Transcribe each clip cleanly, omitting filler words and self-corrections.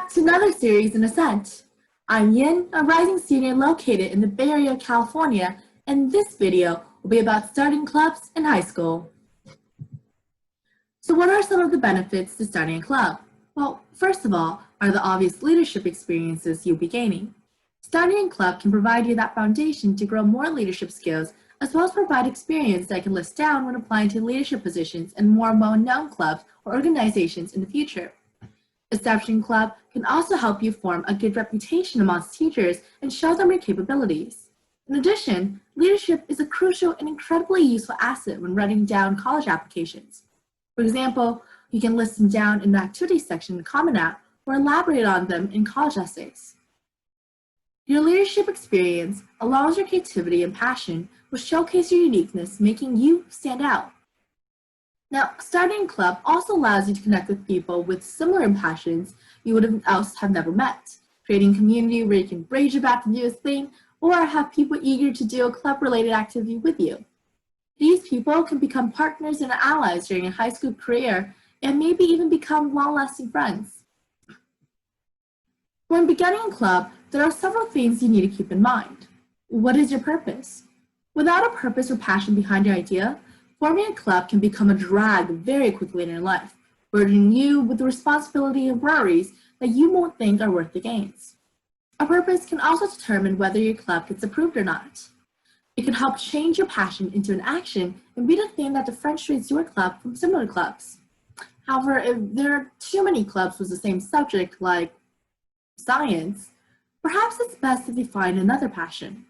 back to another series in Ascent. I'm Yin, a rising senior located in the Bay Area, California, and this video will be about starting clubs in high school. So what are some of the benefits to starting a club? Well, first of all, are the obvious leadership experiences you'll be gaining. Starting a club can provide you that foundation to grow more leadership skills, as well as provide experience that can list down when applying to leadership positions in more well-known clubs or organizations in the future. Establishing a club can also help you form a good reputation amongst teachers and show them your capabilities. In addition, leadership is a crucial and incredibly useful asset when writing down college applications. For example, you can list them down in the activities section in Common App or elaborate on them in college essays. Your leadership experience, along with your creativity and passion, will showcase your uniqueness, making you stand out. Now, starting a club also allows you to connect with people with similar passions you would else have never met, creating a community where you can rage about the newest thing or have people eager to do a club-related activity with you. These people can become partners and allies during a high school career and maybe even become long-lasting friends. When beginning a club, there are several things you need to keep in mind. What is your purpose? Without a purpose or passion behind your idea, forming a club can become a drag very quickly in your life, burdening you with the responsibility and worries that you won't think are worth the gains. A purpose can also determine whether your club gets approved or not. It can help change your passion into an action and be the thing that differentiates your club from similar clubs. However, if there are too many clubs with the same subject, like science, perhaps it's best if you find another passion.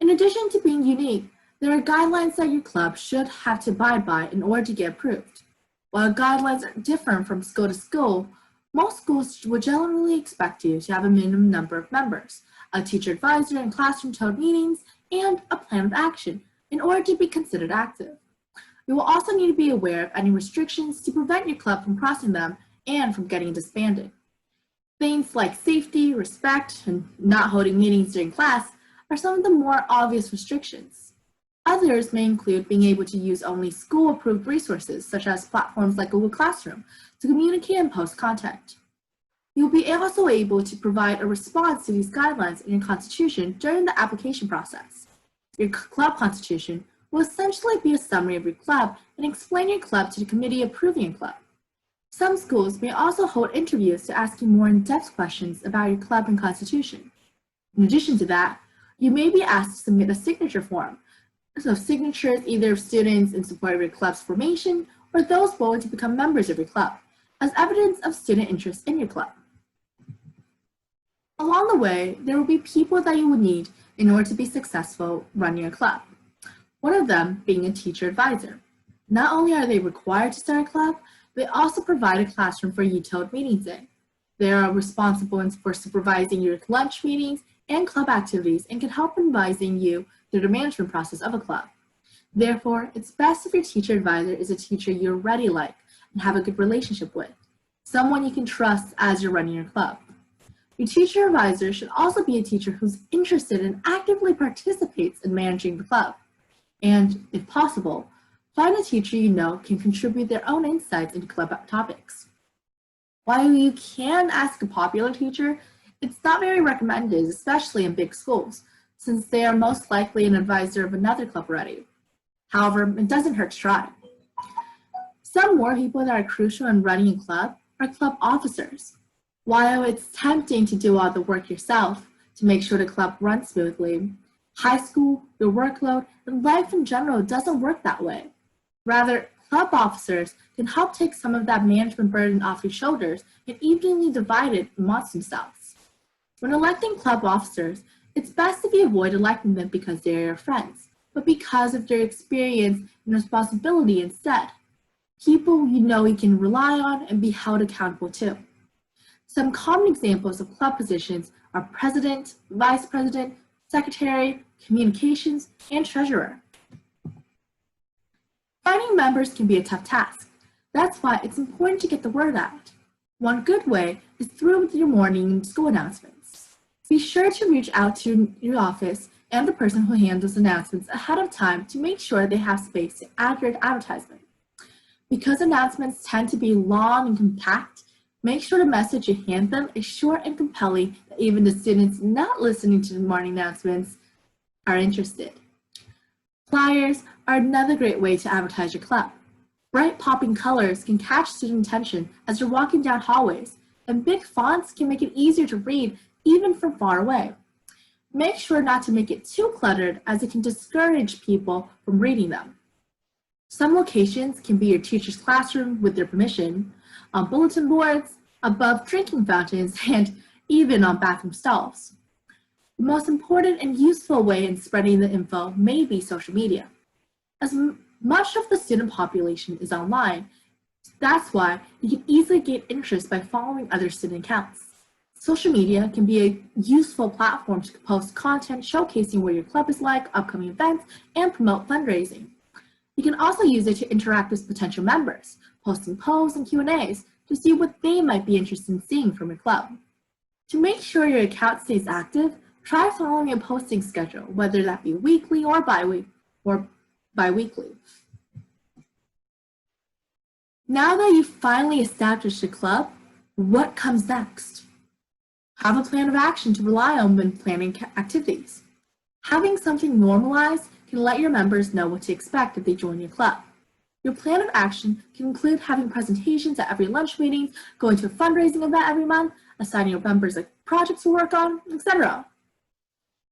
In addition to being unique, there are guidelines that your club should have to abide by in order to get approved. While guidelines are different from school to school, most schools will generally expect you to have a minimum number of members, a teacher advisor and classroom-held meetings, and a plan of action in order to be considered active. You will also need to be aware of any restrictions to prevent your club from crossing them and from getting disbanded. Things like safety, respect, and not holding meetings during class are some of the more obvious restrictions. Others may include being able to use only school-approved resources, such as platforms like Google Classroom, to communicate and post content. You'll be also able to provide a response to these guidelines in your constitution during the application process. Your club constitution will essentially be a summary of your club and explain your club to the committee approving your club. Some schools may also hold interviews to ask you more in-depth questions about your club and constitution. In addition to that, you may be asked to submit a signature form. So signatures either of students in support of your club's formation or those voted to become members of your club, as evidence of student interest in your club. Along the way, there will be people that you will need in order to be successful running your club. One of them being a teacher advisor. Not only are they required to start a club, they also provide a classroom for you to hold meetings in. They are responsible for supervising your lunch meetings and club activities and can help advising you through the management process of a club. Therefore, it's best if your teacher advisor is a teacher you already like and have a good relationship with, someone you can trust as you're running your club. Your teacher advisor should also be a teacher who's interested and actively participates in managing the club. And, if possible, find a teacher you know can contribute their own insights into club topics. While you can ask a popular teacher, it's not very recommended, especially in big schools, since they are most likely an advisor of another club already. However, it doesn't hurt to try. Some more people that are crucial in running a club are club officers. While it's tempting to do all the work yourself to make sure the club runs smoothly, high school, your workload, and life in general doesn't work that way. Rather, club officers can help take some of that management burden off your shoulders and evenly divide it amongst themselves. When electing club officers, it's best if you avoid electing them because they're your friends, but because of their experience and responsibility instead. People you know you can rely on and be held accountable to. Some common examples of club positions are president, vice president, secretary, communications, and treasurer. Finding members can be a tough task. That's why it's important to get the word out. One good way is through your morning and school announcements. Be sure to reach out to your office and the person who handles announcements ahead of time to make sure they have space to add your advertisement. Because announcements tend to be long and compact, Make sure the message you hand them is short and compelling that even the students not listening to the morning announcements are interested. Flyers are another great way to advertise your club. Bright popping colors can catch student attention as you're walking down hallways, and big fonts can make it easier to read even from far away. Make sure not to make it too cluttered as it can discourage people from reading them. Some locations can be your teacher's classroom with their permission, on bulletin boards, above drinking fountains, and even on bathroom stalls. The most important and useful way in spreading the info may be social media. As much of the student population is online, that's why you can easily gain interest by following other student accounts. Social media can be a useful platform to post content showcasing what your club is like, upcoming events, and promote fundraising. You can also use it to interact with potential members, posting polls and Q&As to see what they might be interested in seeing from your club. To make sure your account stays active, try following a posting schedule, whether that be weekly or bi-weekly. Now that you've finally established a club, what comes next? Have a plan of action to rely on when planning activities. Having something normalized can let your members know what to expect if they join your club. Your plan of action can include having presentations at every lunch meeting, going to a fundraising event every month, assigning your members projects to work on, etc.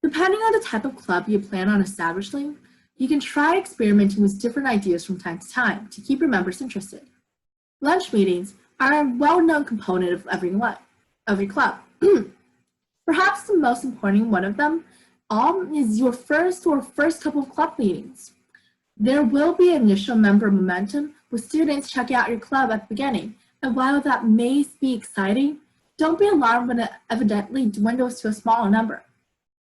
Depending on the type of club you plan on establishing, you can try experimenting with different ideas from time to time to keep your members interested. Lunch meetings are a well-known component of every club. Perhaps the most important one of them all is your first couple of club meetings. There will be initial member momentum with students checking out your club at the beginning, and while that may be exciting, don't be alarmed when it evidently dwindles to a smaller number.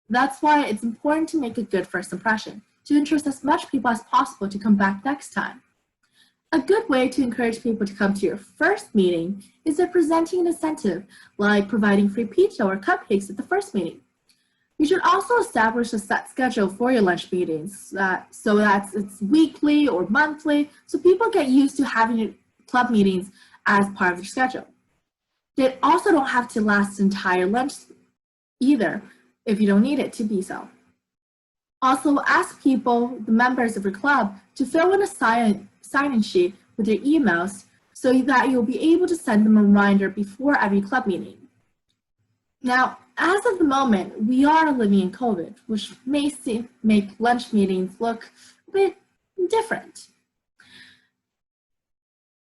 That's why it's important to make a good first impression, to interest as much people as possible to come back next time. A good way to encourage people to come to your first meeting is by presenting an incentive, like providing free pizza or cupcakes at the first meeting. You should also establish a set schedule for your lunch meetings, so that it's weekly or monthly, so people get used to having club meetings as part of your schedule. They also don't have to last the entire lunch either, if you don't need it to be so. Also, ask people, the members of your club, to fill in a sign-in sheet with their emails so that you'll be able to send them a reminder before every club meeting. Now, as of the moment, we are living in COVID, which may make lunch meetings look a bit different.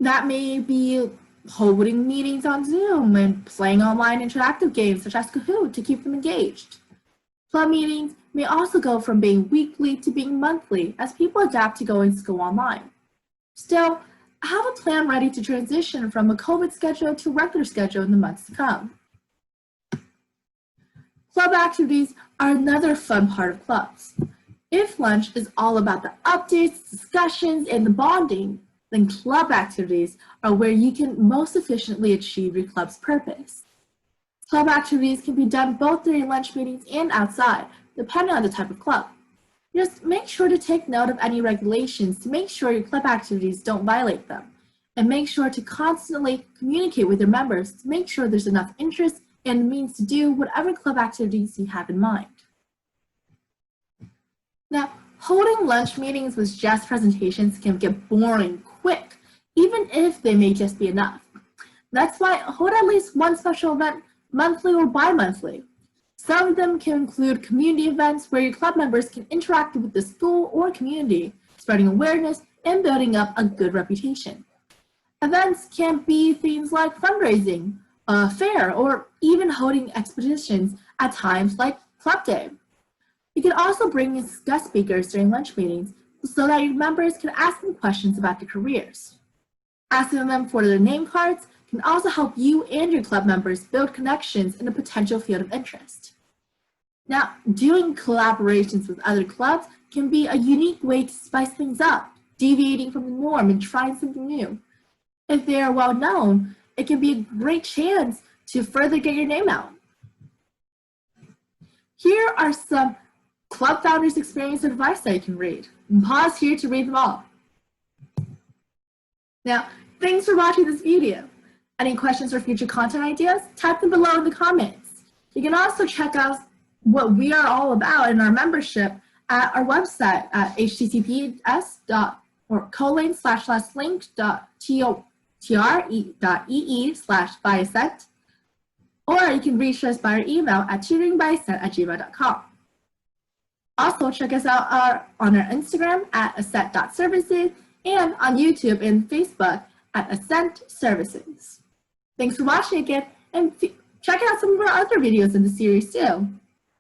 That may be holding meetings on Zoom and playing online interactive games such as Kahoot to keep them engaged. Club meetings may also go from being weekly to being monthly as people adapt to going to school online. Still, have a plan ready to transition from a COVID schedule to a regular schedule in the months to come. Club activities are another fun part of clubs. If lunch is all about the updates, discussions, and the bonding, then club activities are where you can most efficiently achieve your club's purpose. Club activities can be done both during lunch meetings and outside, depending on the type of club. Just make sure to take note of any regulations to make sure your club activities don't violate them, and make sure to constantly communicate with your members to make sure there's enough interest and means to do whatever club activities you have in mind. Now, holding lunch meetings with just presentations can get boring quick, even if they may just be enough. That's why hold at least one special event monthly or bi-monthly. Some of them can include community events where your club members can interact with the school or community, spreading awareness and building up a good reputation. Events can be things like fundraising, a fair, or even holding expeditions at times like Club Day. You can also bring in guest speakers during lunch meetings so that your members can ask them questions about their careers. Asking them for their name cards can also help you and your club members build connections in a potential field of interest. Now, doing collaborations with other clubs can be a unique way to spice things up, deviating from the norm and trying something new. If they are well known, it can be a great chance to further get your name out. Here are some club founders' experience advice that you can read. And pause here to read them all. Now, thanks for watching this video. Any questions or future content ideas? Type them below in the comments. You can also check out what we are all about in our membership at our website at https://link.tre.ee/byascent, or you can reach us by our email at tutoringbyascent@gmail.com. Also, check us out on our Instagram at ascent.services and on YouTube and Facebook at Ascent Services. Thanks for watching again, and check out some of our other videos in the series too.